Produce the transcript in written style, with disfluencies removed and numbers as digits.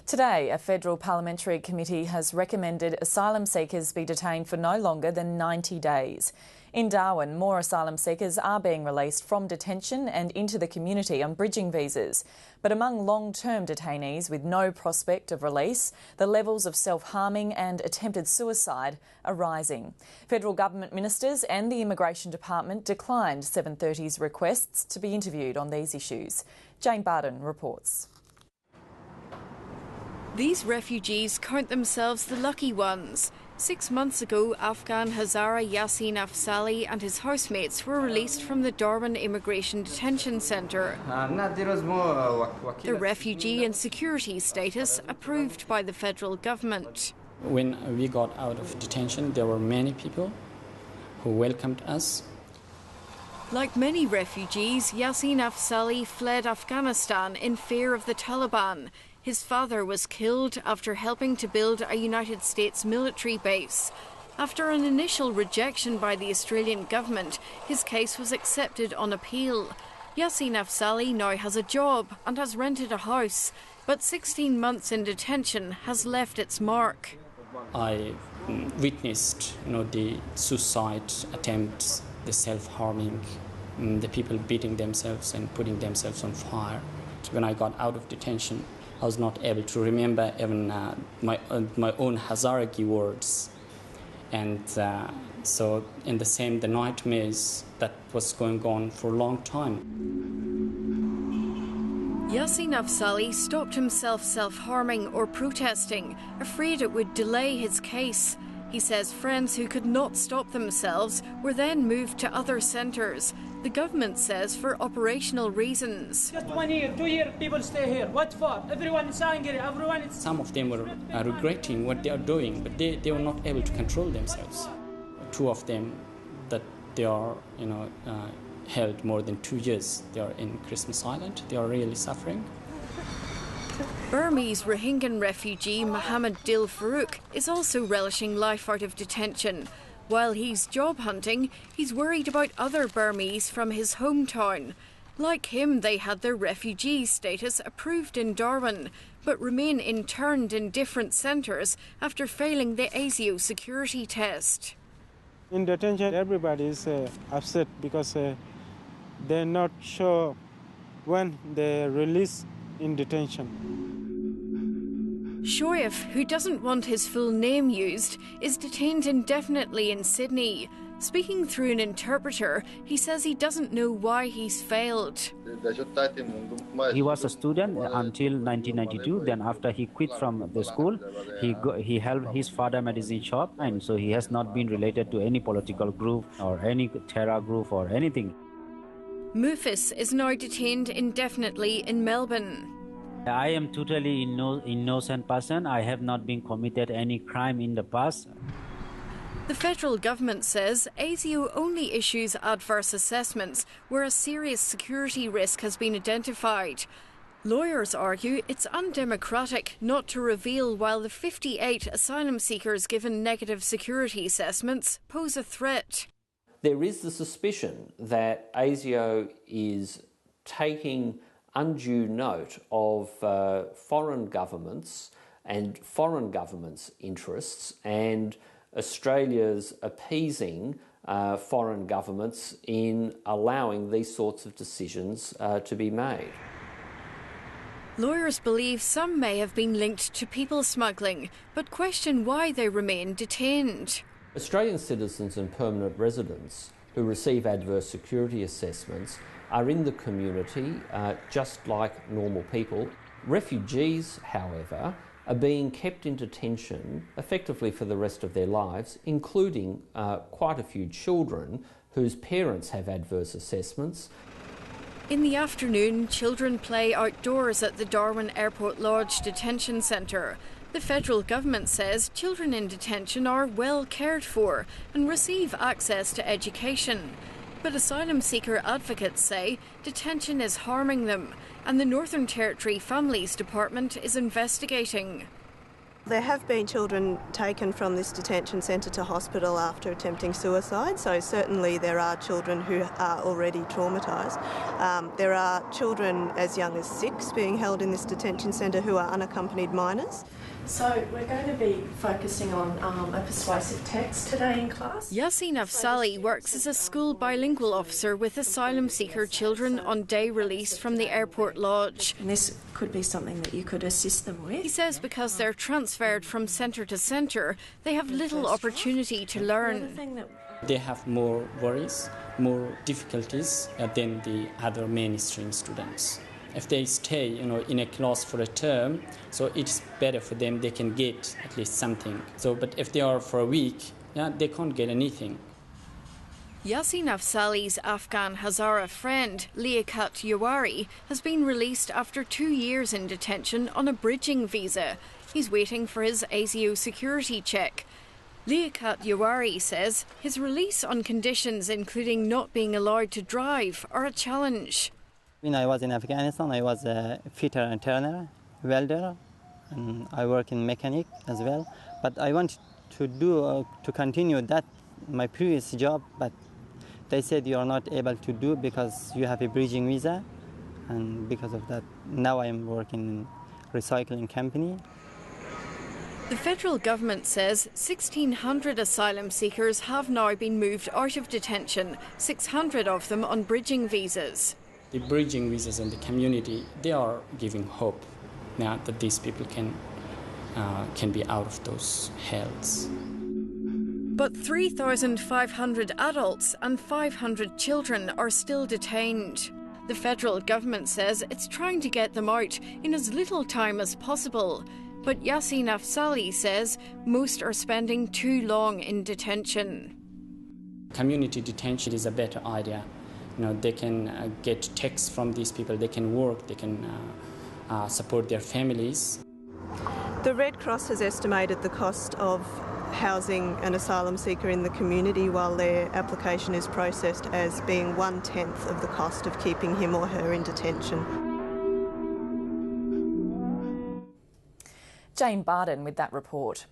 Today, a federal parliamentary committee has recommended asylum seekers be detained for no longer than 90 days. In Darwin, more asylum seekers are being released from detention and into the community on bridging visas. But among long-term detainees with no prospect of release, the levels of self-harming and attempted suicide are rising. Federal government ministers and the Immigration Department declined 730's requests to be interviewed on these issues. Jane Barden reports. These refugees count themselves the lucky ones. 6 months ago, Afghan Hazara Yasin Afzali and his housemates were released from the Darwin Immigration Detention Centre. The refugee and security status approved by the federal government. When we got out of detention, there were many people who welcomed us. Like many refugees, Yasin Afzali fled Afghanistan in fear of the Taliban. His father was killed after helping to build a United States military base. After an initial rejection by the Australian government, his case was accepted on appeal. Yasin Afzali now has a job and has rented a house, but 16 months in detention has left its mark. I witnessed, the suicide attempts, the self-harming, the people beating themselves and putting themselves on fire. When I got out of detention, I was not able to remember even my own Hazaragi words. And so in the nightmares that was going on for a long time. Yasin Afzali stopped himself self-harming or protesting, afraid it would delay his case. He says friends who could not stop themselves were then moved to other centres. The government says for operational reasons. Just 1 year, 2 years, people stay here. What for? Everyone is angry, everyone is... Some of them were regretting what they are doing, but they were not able to control themselves. 2 of them, that they are, held more than 2 years. They are in Christmas Island. They are really suffering. Burmese Rohingya refugee MOHAMMAD FUROK is also relishing life out of detention. While he's job hunting, he's worried about other Burmese from his hometown. Like him, they had their refugee status approved in Darwin, but remain interned in different centres after failing the ASIO security test. In detention, everybody is upset because they're not sure when they're released in detention. Shoaib, who doesn't want his full name used, is detained indefinitely in Sydney. Speaking through an interpreter, he says he doesn't know why he's failed. He was a student until 1992. Then after he quit from the school, he helped his father medicine shop, and so he has not been related to any political group or any terror group or anything. Mufis is now detained indefinitely in Melbourne. I am totally innocent person. I have not been committed any crime in the past. The federal government says ASIO only issues adverse assessments where a serious security risk has been identified. Lawyers argue it's undemocratic not to reveal while the 58 asylum seekers given negative security assessments pose a threat. There is the suspicion that ASIO is taking undue note of foreign governments and foreign governments' interests, and Australia's appeasing foreign governments in allowing these sorts of decisions to be made. Lawyers believe some may have been linked to people smuggling, but question why they remain detained. Australian citizens and permanent residents who receive adverse security assessments are in the community just like normal people. Refugees, however, are being kept in detention effectively for the rest of their lives, including quite a few children whose parents have adverse assessments. In the afternoon, children play outdoors at the Darwin Airport Lodge Detention Centre. The federal government says children in detention are well cared for and receive access to education. But asylum seeker advocates say detention is harming them, and the Northern Territory Families Department is investigating. There have been children taken from this detention centre to hospital after attempting suicide, so certainly there are children who are already traumatised. There are children as young as 6 being held in this detention centre who are unaccompanied minors. So we're going to be focusing on a persuasive text today in class. Yasin Afzali works as a school bilingual officer with asylum seeker children on day release from the airport lodge. And this could be something that you could assist them with. He says because they're transferred from centre to centre, they have little opportunity to learn. They have more worries, more difficulties than the other mainstream students. If they stay, in a class for a term, so it's better for them. They can get at least something. But if they are for a week, they can't get anything. Yasin Afzali's Afghan Hazara friend, Liaquat Yawari, has been released after 2 years in detention on a bridging visa. He's waiting for his ASIO security check. Liaquat Yawari says his release on conditions including not being allowed to drive are a challenge. When I was in Afghanistan, I was a fitter and turner, welder, and I work in mechanic as well. But I want to continue that, my previous job, but they said you are not able to do because you have a bridging visa, and because of that, now I am working in a recycling company. The federal government says 1,600 asylum seekers have now been moved out of detention, 600 of them on bridging visas. The bridging visas in the community, they are giving hope now that these people can be out of those hells. But 3,500 adults and 500 children are still detained. The federal government says it's trying to get them out in as little time as possible. But Yasin Afzali says most are spending too long in detention. Community detention is a better idea. They can get texts from these people, they can work, they can support their families. The Red Cross has estimated the cost of housing an asylum seeker in the community while their application is processed as being 1/10 of the cost of keeping him or her in detention. Jane Barden with that report.